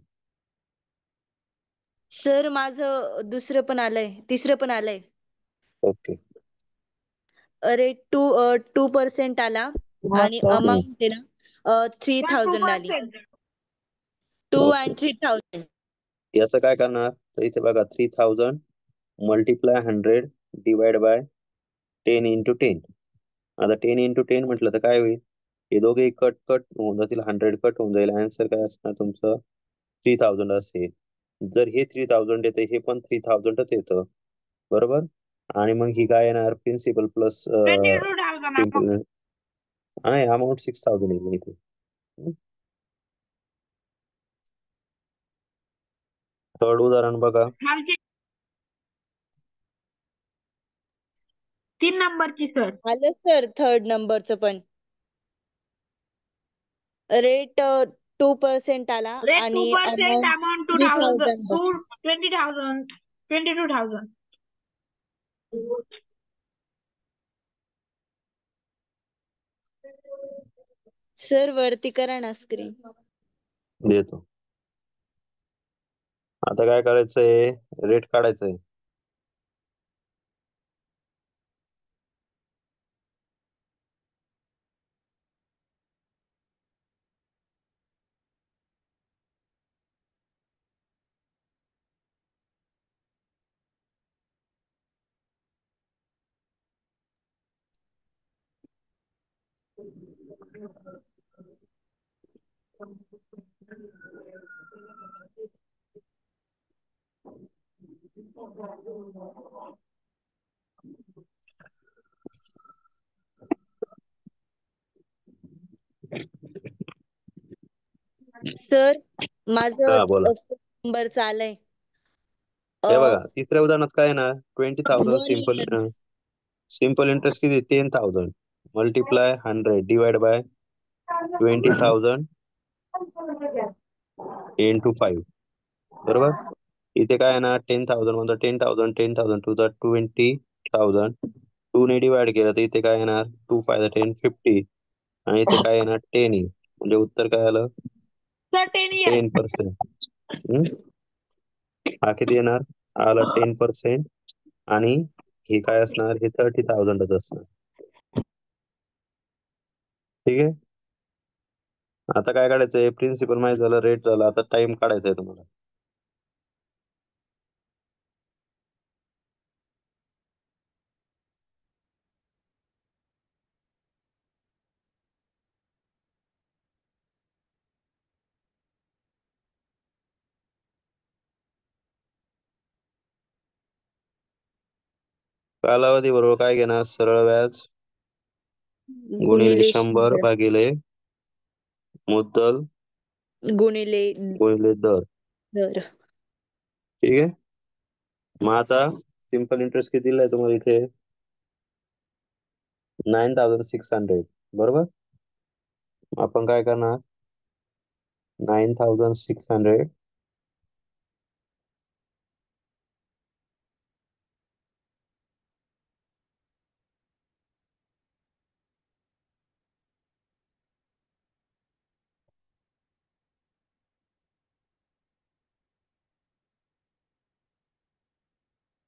[SPEAKER 3] सर माझं दुसरं पण आलंय, तिसरं पण आलंय.
[SPEAKER 1] ओके.
[SPEAKER 3] अरे 2% आला आणि अमाऊंट आहे ना 3,000 आली. 2
[SPEAKER 1] Okay.
[SPEAKER 3] and 3,000.
[SPEAKER 1] याचं काय करणार तर इथे बघा 3,000 मल्टिप्लाय 100 डिवाइड बाय 10 इंटू 10. आता 10 इंटू 10 म्हटलं तर काय होईल. हे दोघे कट होऊन जातील. 100 कट होऊन जाईल. आन्सर काय असणार तुमचं 3,000 असेल. जर हे 3,000 येतं हे पण 3,000च येतं बरोबर. आणि मग ही काय येणार प्रिन्सिपल प्लस सिंपल नाही अमाऊंट 6,000 येईल इथे. थर्ड उदाहरण बघा.
[SPEAKER 4] 3 नंबरची सर.
[SPEAKER 3] आलं सर थर्ड नंबरचं पण. रेट 2% आला आणि
[SPEAKER 4] अमाऊंट 22,000.
[SPEAKER 3] सर वरती करा ना स्क्रीन.
[SPEAKER 1] देतो. आता काय करायचंय रेट काढायचंय.
[SPEAKER 3] सर माझं
[SPEAKER 1] बोला.
[SPEAKER 3] नंबरचं आलंय.
[SPEAKER 1] हे बघा तिसऱ्या उदाहरणात काय येणार 20,000
[SPEAKER 3] 1 years.
[SPEAKER 1] सिंपल इंटरेस्ट किती 10,000 मल्टिप्लाय 100 डिवाइड बाय 20,000 इंटू 5 बरोबर. इथे काय येणार 10,000 म्हणजे 10,000 10,000 टू द 20,000 2 ने डिवाइड केलं तर इथे काय येणार 2 5 10 50 आणि इथे काय येणार 10 म्हणजे उत्तर काय आलं
[SPEAKER 4] सर 10 years.
[SPEAKER 1] 10%. हा किती येणार आला 10% आणि हे काय असणार हे 30,000च असणार. ठीक आहे. आता काय काढायचंय? प्रिन्सिपल माहित झालं, रेट झालं, आता टाइम काढायचा आहे तुम्हाला. कालावधी बरोबर काय घेणार? सरळ व्याज गुणिले 100 भागिले मुद्दल
[SPEAKER 3] गुणिले
[SPEAKER 1] गुणिले दर.
[SPEAKER 3] दर.
[SPEAKER 1] ठीक आहे. मग आता सिंपल इंटरेस्ट किती दिलाय तुम्हाला इथे? 9600. बरोबर. आपण काय करणार? 9600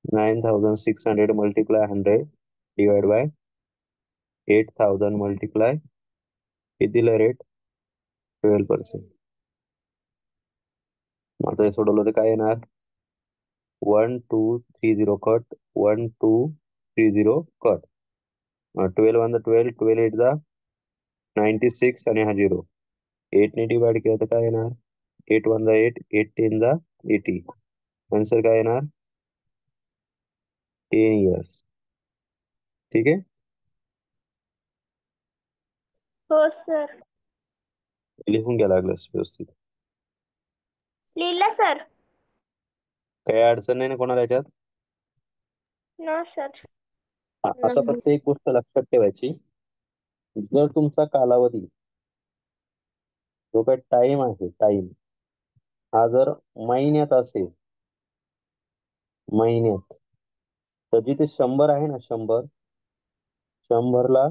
[SPEAKER 1] 9600 multiply 100 divided by 8000 multiply किती दिलं रेट? 12%. आता हे सोडवलं तर काय येणार? 1230 कट 1230 कट. 12 1 12 12 8 96 आणि हा 0. 8 ने डिवाइड केलं तर काय येणार? 8 1 8 8 10 80. आन्सर काय येणार? 10 years. ठीक आहे.
[SPEAKER 2] हो सर.
[SPEAKER 1] लिहून घ्या लागलंस व्यवस्थित.
[SPEAKER 2] लिहिलं सर.
[SPEAKER 1] काही अडचण नाही ना कोणाला याच्यात?
[SPEAKER 2] No sir.
[SPEAKER 1] आता फक्त एक गोष्ट लक्षात ठेवायची, जर तुमचा कालावधी जो काही टाइम आहे, टाइम हा जर महिन्यात असेल, महिन्यात, तर जिथे 100 आहे ना, 100 ला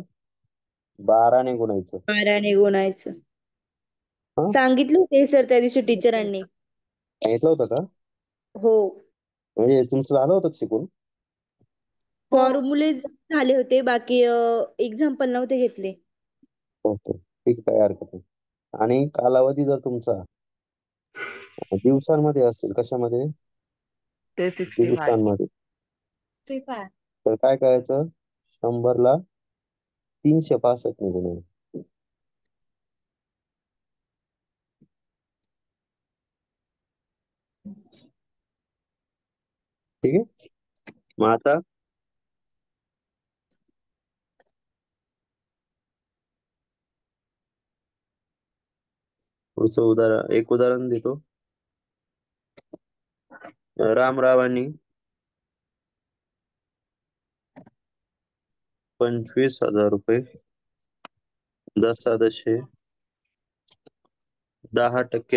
[SPEAKER 1] 12 ने गुणायचं.
[SPEAKER 3] 12 ने गुणायचं.
[SPEAKER 1] हा?
[SPEAKER 3] सांगितलं होते सर त्या दिवशी टीचरांनी.
[SPEAKER 1] सांगितलं होतं का?
[SPEAKER 3] हो.
[SPEAKER 1] म्हणजे तुमचं झालं होतं का शिकून?
[SPEAKER 3] फॉर्म्युले झाले होते, बाकी एक्झाम्पल नव्हते घेतले.
[SPEAKER 1] ओके, ठीक, काय हरकत नाही. आणि कालावधी जर तुमचा दिवसांमध्ये असेल, कशामध्ये? दिवसांमध्ये. तर काय करायचं? 100 ला 365 ने गुणायचं. ठीक आहे. मग आता पुढचं एक उदाहरण देतो. रामरावांनी 25,000 रुपये 10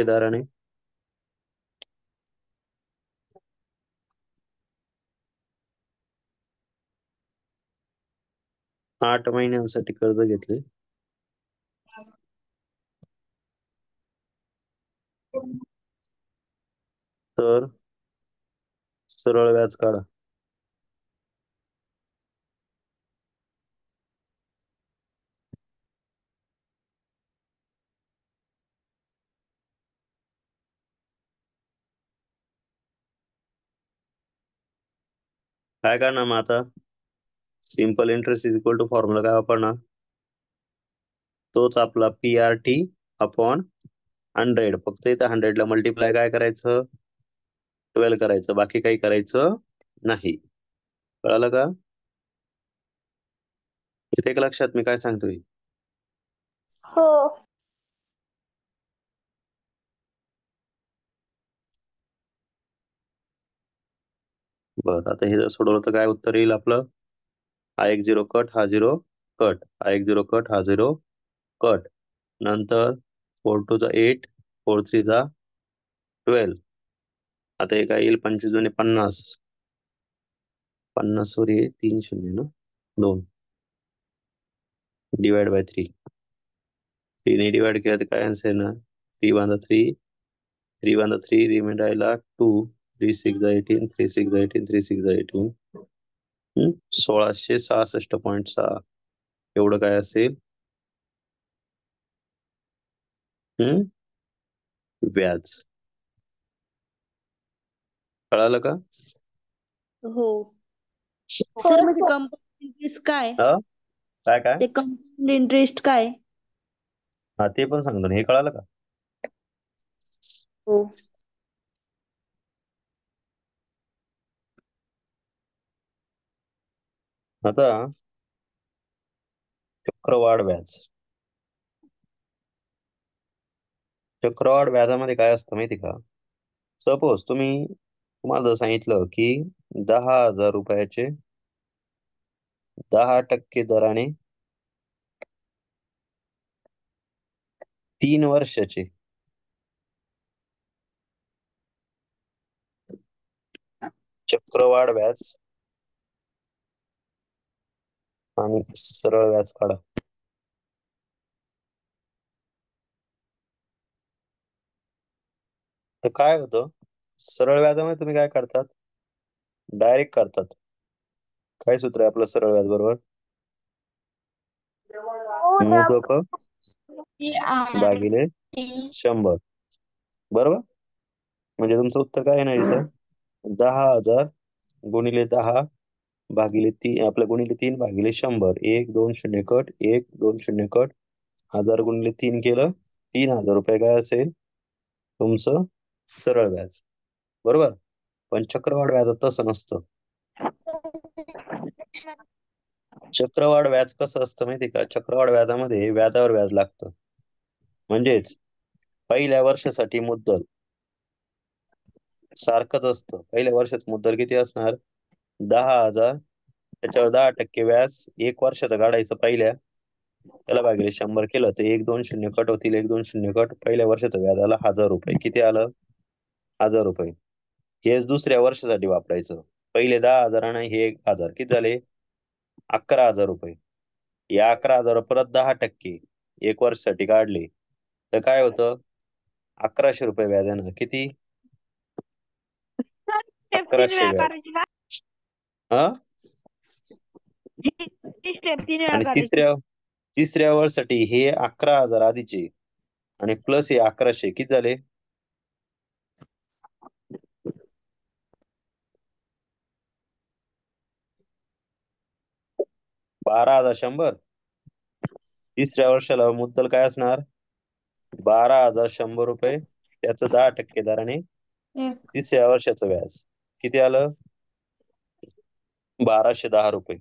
[SPEAKER 1] दराने 8 महिन्यांसाठी कर्ज घेतले. तर सरळ व्याज काढा. काय करणार मग आता? Simple interest is equal to formula काय वापरणार? तोच आपला PRT अपॉन 100. फक्त इथं 100 ला मल्टिप्लाय काय करायचं? 12 करायचं, बाकी काही करायचं नाही. कळालं का? इथे एक लक्षात मी काय सांगतोय?
[SPEAKER 2] हो.
[SPEAKER 1] बरं, आता हे जर सोडवलं तर काय उत्तर येईल आपलं? हा एक 0 कट, हा 0 कट, हा एक 0 कट, हा 0 कट. नंतर 4 2 8, 4 3 12. आता हे काय येईल? 25 दुणे 50. 50 वर 3 शून्य ना, 2 डिवाइड बाय 3. 3 ने डिवाइड केलं तर काय आन्सर ना? 3 1 3, 3 1 3, रिमाइंडर राहिला 2, 3 6 18, 3 6 18, 3 6 18. 1666.6 एवढं काय असेल? व्याज. कळालं का?
[SPEAKER 3] हो
[SPEAKER 2] हो
[SPEAKER 3] सर म्हणजे
[SPEAKER 2] सर.
[SPEAKER 3] कंपाऊंड इंटरेस्ट काय?
[SPEAKER 1] काय काय?
[SPEAKER 3] ते कंपाऊंड इंटरेस्ट काय?
[SPEAKER 1] हा ते पण सांगतो ना. हे कळालं का?
[SPEAKER 3] हो
[SPEAKER 1] आता चक्रवाढ व्याज. चक्रवाढ व्याजामध्ये काय असतं माहिती का? सपोज तुम्हाला जर सांगितलं की 10,000 रुपयाचे 10% दराने 3 वर्षाचे चक्रवाढ व्याज आणि सरळ व्याज काढा. तर काय होतं? सरळ व्याजामध्ये तुम्ही काय करतात? डायरेक्ट करतात. काय सूत्र आहे आपलं सरळ व्याज बरोबर? मुदक भागिले 100. बरोबर. म्हणजे तुमचं उत्तर काय येणार इथं? 10,000 गुणिले 10 भागिले 3 आपल्या गुणिले 3 भागिले 100. 1 2 0 कट 1 2 0 कट 1000 गुणिले 3 केलं 3,000 रुपये काय असेल तुमचं सरळ व्याज. बरोबर. पण चक्रवाढ व्याजात तसं नसतं. चक्रवाढ व्याज कसं असतं माहिती का? चक्रवाढ व्याजामध्ये व्याजावर व्याज लागतं. म्हणजेच पहिल्या वर्षासाठी मुद्दल सारखंच असतं. पहिल्या वर्षाचं मुद्दल किती असणार? 10,000. त्याच्यावर 10% व्याज 1 वर्षाचं काढायचं पहिल्या. त्याला भागिले 100 केलं तर 1 2 0 कट होतील. 1 2 0 कट. पहिल्या वर्षाचं व्याज आलं 1,000 रुपये. किती आलं? 1,000 रुपये. हेच दुसऱ्या वर्षासाठी वापरायचं. पहिले 10,000 आणि हे 1,000 किती झाले? 11,000 रुपये. या 11,000 परत 10% 1 वर्षासाठी काढले तर काय होतं? 1,100 रुपये व्याज येणार. किती?
[SPEAKER 4] सर स्टेप 3
[SPEAKER 1] 1,100
[SPEAKER 4] वेळा
[SPEAKER 1] व्याज.
[SPEAKER 4] करायची का?
[SPEAKER 1] हा
[SPEAKER 4] ही स्टेप 3 वेळा
[SPEAKER 1] आणि
[SPEAKER 4] करायची.
[SPEAKER 1] तिसऱ्या वर्षासाठी हे 11,000 आधीचे आणि प्लस हे 1,100 किती झाले? 12,100. तिसऱ्या वर्षाला मुद्दल काय असणार? 12,100 रुपये. त्याचं 10% दराने तिसऱ्या वर्षाचं व्याज किती आलं? 1,210 रुपये.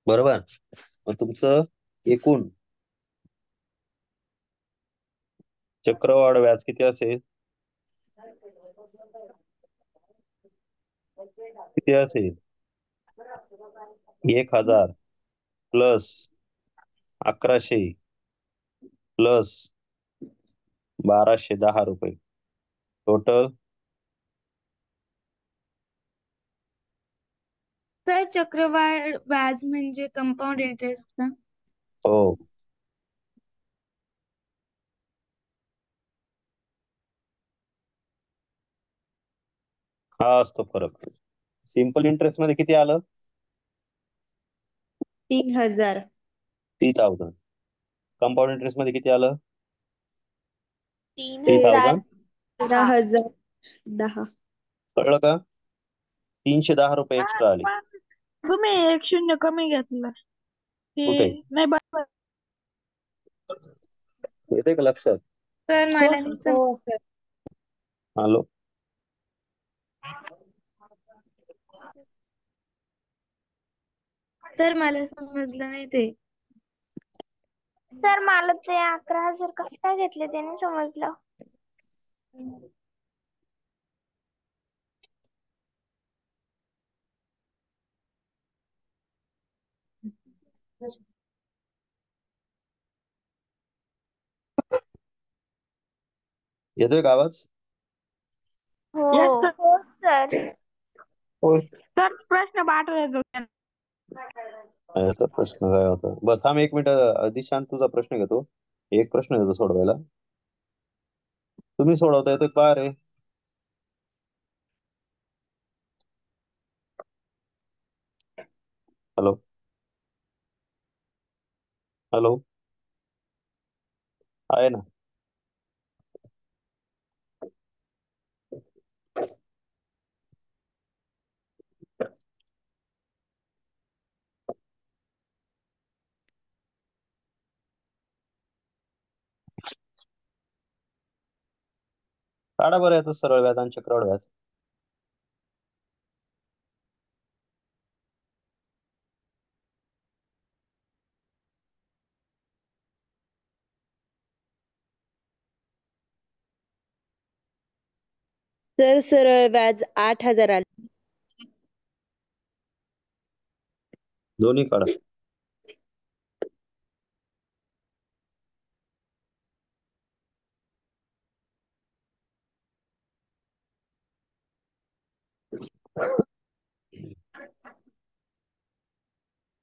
[SPEAKER 1] बरोबर. मग तुमचं एकूण चक्रवाढ व्याज किती असेल? किती असेल? 1,000 प्लस 1,100 प्लस 1,210 रुपये. टोटल
[SPEAKER 6] सर चक्रवाढ व्याज म्हणजे कंपाऊंड इंटरेस्ट का?
[SPEAKER 1] हो. हा असतो फरक. सिंपल इंटरेस्ट मध्ये किती आलं?
[SPEAKER 3] 3,000.
[SPEAKER 1] 3,000. कंपाऊंड इंटरेस्ट मध्ये किती आलं?
[SPEAKER 2] 3,000.
[SPEAKER 3] 13,010.
[SPEAKER 1] कळलं का? 310 रुपये एक्स्ट्रा आले.
[SPEAKER 4] पण तुम्ही 1 0 कमी घेतलं.
[SPEAKER 1] कुठे?
[SPEAKER 4] ते नाही बरोबर.
[SPEAKER 1] येते का लक्षात?
[SPEAKER 6] सर मला नाही
[SPEAKER 2] हो.
[SPEAKER 6] समजलं.
[SPEAKER 1] हॅलो.
[SPEAKER 6] सर मला समजलं नाही ते.
[SPEAKER 2] सर मला ते 11,000 कसं काय घेतले ते नाही समजलं.
[SPEAKER 1] येतोय का आवाज?
[SPEAKER 2] हो
[SPEAKER 4] Yes, sir.
[SPEAKER 2] हो सर.
[SPEAKER 4] सर प्रश्न पाठवायचा होता.
[SPEAKER 1] याचा प्रश्न काय होता? बरं थांब 1 मिनिट. दिशांत तुझा प्रश्न घेतो. एक प्रश्न देतो सोडवायला. तुम्ही सोडवता येतो का रे? हॅलो. हॅलो. आहे ना? काढा बरं याचं सरळ व्याज आणि चक्रवाढ व्याज.
[SPEAKER 3] सर सरळ व्याज 8,000 आले.
[SPEAKER 1] दोन्ही काढा.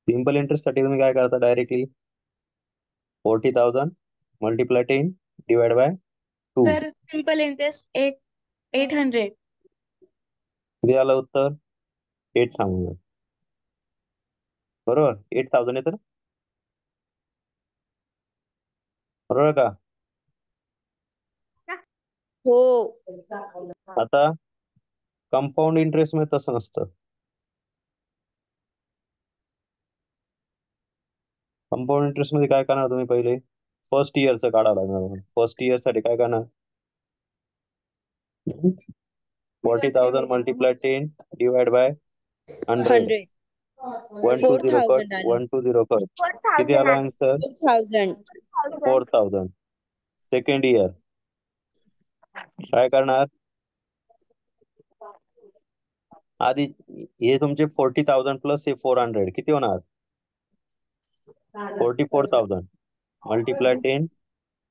[SPEAKER 1] सिंपल इंटरेस्ट साठी तुम्ही काय करता directly 40,000 multiply 10 divide by 2.
[SPEAKER 6] Sir simple interest 800.
[SPEAKER 1] किती आलं उत्तर? 8,000. बरोबर 8,000 येतं ना? बरोबर का?
[SPEAKER 3] हो.
[SPEAKER 1] आता कंपाऊंड इंटरेस्ट मध्ये तसं नसतं. कंपाऊंड इंटरेस्ट मध्ये काय करणार तुम्ही पहिले फर्स्ट इयरचं काढावं लागणार. फर्स्ट इयर साठी काय करणार 40,000 मल्टिप्लाय 10 डिवाइड बाय 100. 120 कट
[SPEAKER 3] 4,000 आले.
[SPEAKER 1] 120 कट किती
[SPEAKER 2] 4,000
[SPEAKER 1] आला
[SPEAKER 2] आले.
[SPEAKER 1] आन्सर?
[SPEAKER 3] 4,000.
[SPEAKER 1] 4,000. सेकंड इयर काय करणार आधी हे तुमचे 40,000 प्लस हे 400 किती होणार 44,000 multiply 10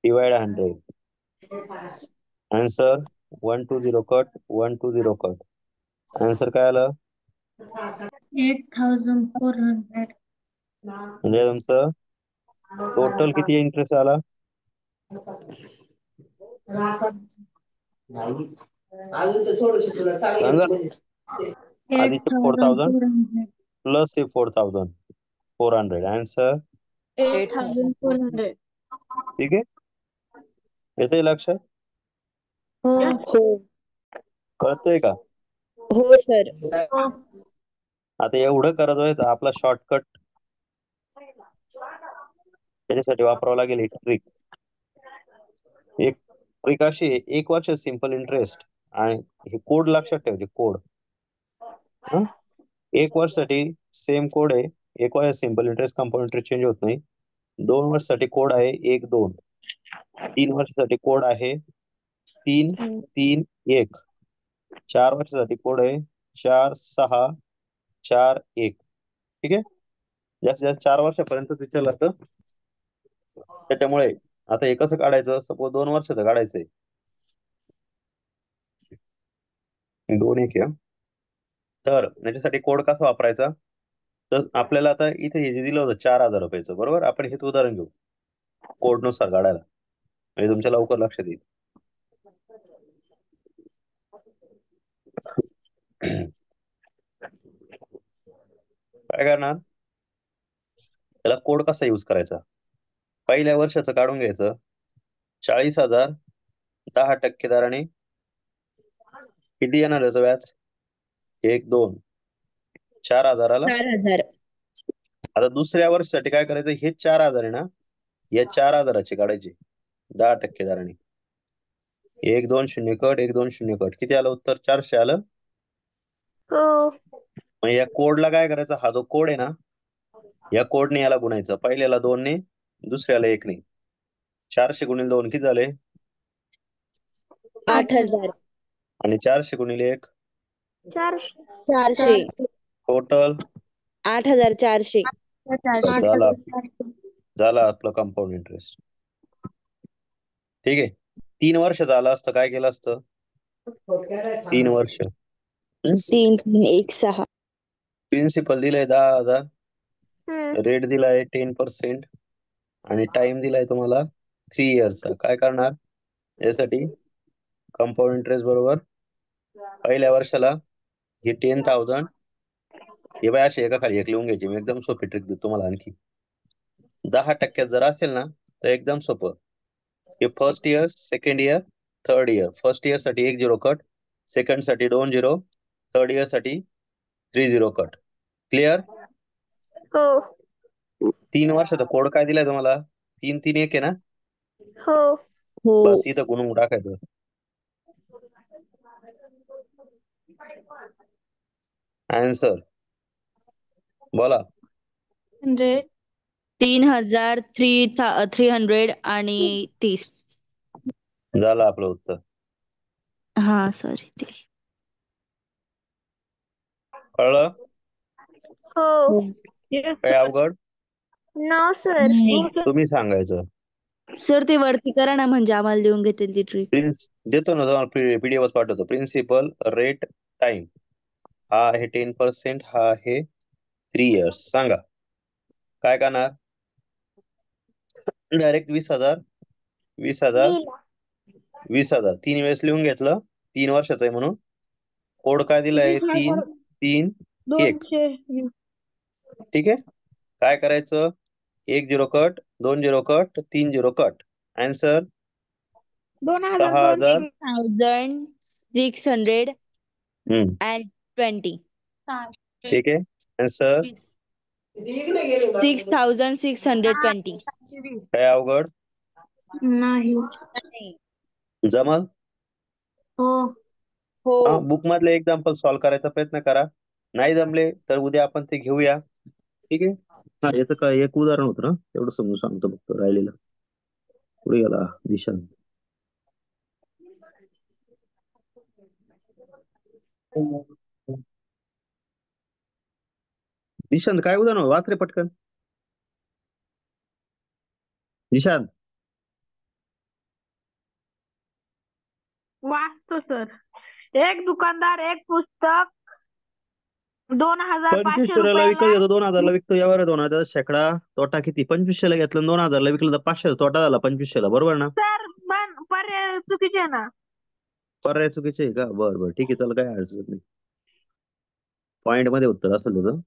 [SPEAKER 1] divide 100. Answer 120 cut 120 cut. Answer काय आलं
[SPEAKER 4] 8,400.
[SPEAKER 1] म्हणजे तुमचं टोटल किती इंटरेस्ट आला सांगा आधीचे 4,000
[SPEAKER 4] 8,400.
[SPEAKER 1] प्लस हे 4,400. आन्सर
[SPEAKER 6] 8,400.
[SPEAKER 1] ठीक आहे येते लक्षात
[SPEAKER 4] हो.
[SPEAKER 3] हो.
[SPEAKER 1] कळतंय का?
[SPEAKER 3] हो सर.
[SPEAKER 4] हो.
[SPEAKER 1] आता एवढं करत व्हायचं आपला शॉर्टकट त्याच्यासाठी वापरावं लागेल एक ट्रिक. एक ट्रिक अशी आहे, 1 वर्ष सिंपल इंटरेस्ट आणि हे कोड लक्षात ठेवायचे कोड. 1 वर्षासाठी सेम कोड आहे 1 वर्ष simple interest compound interest change होत नाही. 2 वर्षासाठी कोड आहे 1 2. 3 वर्षासाठी कोड आहे 3 3 1. 4 वर्षासाठी कोड आहे 4 6 4 1. ठीक आहे जास्तीत जास्त 4 वर्षापर्यंत ते चालतं. त्याच्यामुळे आता हे कसं काढायचं सपोज 2 वर्षाचं काढायचंय 2 1 आहे. तर याच्यासाठी कोड कसा वापरायचा तर आपल्याला आता इथे हे जे दिलं होतं 4,000 रुपयाचं बरोबर आपण हेच उदाहरण घेऊ कोड नुसार काढायला म्हणजे तुमच्या लवकर लक्षात येईल. काय करणार त्याला कोड कसा युज करायचा पहिल्या वर्षाचं काढून घ्यायचं 40,000 10% दराने किती येणार त्याचं व्याज 1 2 4,000
[SPEAKER 3] 4,000.
[SPEAKER 1] आता दुसऱ्या वर्षासाठी काय करायचं हे 4,000 आहे ना या 4,000चे काढायचे 10% दराने 1 2 0 कट 1 2 0 कट किती आलं उत्तर 400 आलं.
[SPEAKER 2] हो.
[SPEAKER 1] मग या कोडला काय करायचं हा जो कोड आहे ना या कोडने याला गुणायचं पहिल्याला 2 ने दुसऱ्याला 1 ने 400 गुणिले 2 किती झाले
[SPEAKER 3] 8,000.
[SPEAKER 1] आणि 400 गुणिले 1
[SPEAKER 2] 400.
[SPEAKER 3] 400.
[SPEAKER 1] टोटल
[SPEAKER 3] 8,400.
[SPEAKER 1] झाला आपलं कंपाऊंड इंटरेस्ट. ठीक आहे 3 वर्ष झालं असतं काय केलं असतं 3 वर्ष
[SPEAKER 3] 3 3 1 6.
[SPEAKER 1] प्रिन्सिपल दिलंय 10,000
[SPEAKER 2] हम्म.
[SPEAKER 1] रेट दिलाय 10% आणि टाइम दिलाय तुम्हाला 3 इयर्सचा काय करणार यासाठी कंपाऊंड इंटरेस्ट बरोबर पहिल्या वर्षाला हे 10,000 हे बाय असे एका खाली एक लिहून घ्यायची मी एकदम सोपी ट्रिक देतो तुम्हाला आणखी 10% जर असेल ना तर एकदम सोपं हे first year, second year, third year. First year साठी 1 झिरो कट, सेकंड साठी 2 झिरो, थर्ड इयर साठी 3 झिरो कट. क्लिअर?
[SPEAKER 2] हो
[SPEAKER 1] 3 वर्षाचा कोड काय दिलाय तुम्हाला? 3-3-1 आहे ना?
[SPEAKER 2] हो
[SPEAKER 3] हो.
[SPEAKER 1] बस इथं गुणून टाकायचं. आन्सर बोला.
[SPEAKER 3] 3,330
[SPEAKER 1] झालं आपलं उत्तर.
[SPEAKER 3] हा सॉरी ते
[SPEAKER 1] कळलं?
[SPEAKER 2] हो
[SPEAKER 1] काय अवघड?
[SPEAKER 2] नो सर
[SPEAKER 1] तुम्ही सांगायचं.
[SPEAKER 3] सर ते वरती करा ना, म्हणजे आम्हाला लिहून घेतील ती ट्रिक.
[SPEAKER 1] देतो ना तुम्हाला, पीडीएफ पाठवतो. प्रिन्सिपल रेट टाइम हा आहे 10%, हा आहे 3 इयर्स. सांगा काय करणार? डायरेक्ट 20,000 20,000 20,000 3 वेळेस लिहून घेतलं. 3 वर्षाचं आहे म्हणून. कोड काय दिलाय? 3-3-1. ठीक आहे. काय करायचं? 1 zero cut, 2 zero cut, 3 zero cut. Answer 6,000.
[SPEAKER 3] 6,620
[SPEAKER 1] ठीक आहे. आन्सर
[SPEAKER 3] 6,620.
[SPEAKER 1] काय अवघड?
[SPEAKER 6] नाही.
[SPEAKER 1] जमल?
[SPEAKER 6] हो
[SPEAKER 1] बुक मधले एक्झाम्पल सॉल्व्ह करायचा प्रयत्न करा. नाही जमले तर उद्या आपण ते घेऊया. ठीक आहे. हा याचं काय एक उदाहरण होतं ना, तेवढं समजून सांगतो फक्त राहिलेलं. पुढे गेला दिशांत. दिशांत काय उदाहरण वाच रे पटकन. दिशांत
[SPEAKER 4] वाचतो सर. एक दुकानदार एक पुस्तक 2,500
[SPEAKER 1] 2500 ला
[SPEAKER 4] रुपयाला
[SPEAKER 1] विकत 2,000 विकतो. यावर 2,000 शेकडा तोटा किती? 2500 ला घेतलं 2,000 विकलं तर 500 तोटा झाला 2500 बरोबर ना?
[SPEAKER 4] सर पण पर्याय चुकीचे आहे ना.
[SPEAKER 1] पर्याय चुकीचे आहे का? बरं ठीक आहे. चला काय अडचण नाही. पॉइंट मध्ये उत्तर असेल त्याचं.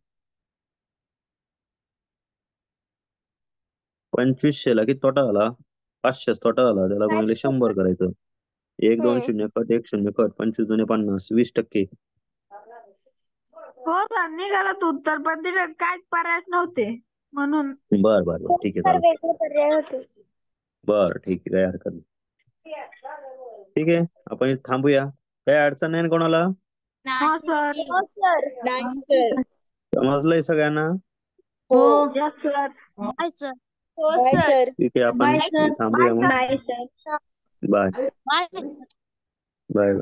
[SPEAKER 1] 2500 ला किती तोटा झाला? 500 तोटा झाला. त्याला गुणिले 100 करायचं. 1 2 0 कट 1 0 कट 25 2 50 20%.
[SPEAKER 4] हो सर निघालं उत्तर, पण तिथे काहीच पर्याय नव्हते म्हणून.
[SPEAKER 1] बर ठीक आहे. चालेल.
[SPEAKER 2] वेगळे पर्याय होते.
[SPEAKER 1] बरं ठीक आहे. काही हरकत नाही. ठीक आहे. आपण इथे थांबूया. काही अडचण नाही ना कोणाला?
[SPEAKER 4] हो सर.
[SPEAKER 2] हो सर
[SPEAKER 3] नाही सर.
[SPEAKER 1] समजलंय सगळ्यांना?
[SPEAKER 3] हो.
[SPEAKER 4] Yes sir.
[SPEAKER 2] Bye sir. हो
[SPEAKER 3] बाय
[SPEAKER 2] सर
[SPEAKER 3] सर.
[SPEAKER 1] ठीक आहे. आपण
[SPEAKER 6] Bye, sir.
[SPEAKER 1] थांबूया मग.
[SPEAKER 2] Bye sir
[SPEAKER 1] bye
[SPEAKER 2] bye
[SPEAKER 1] bye.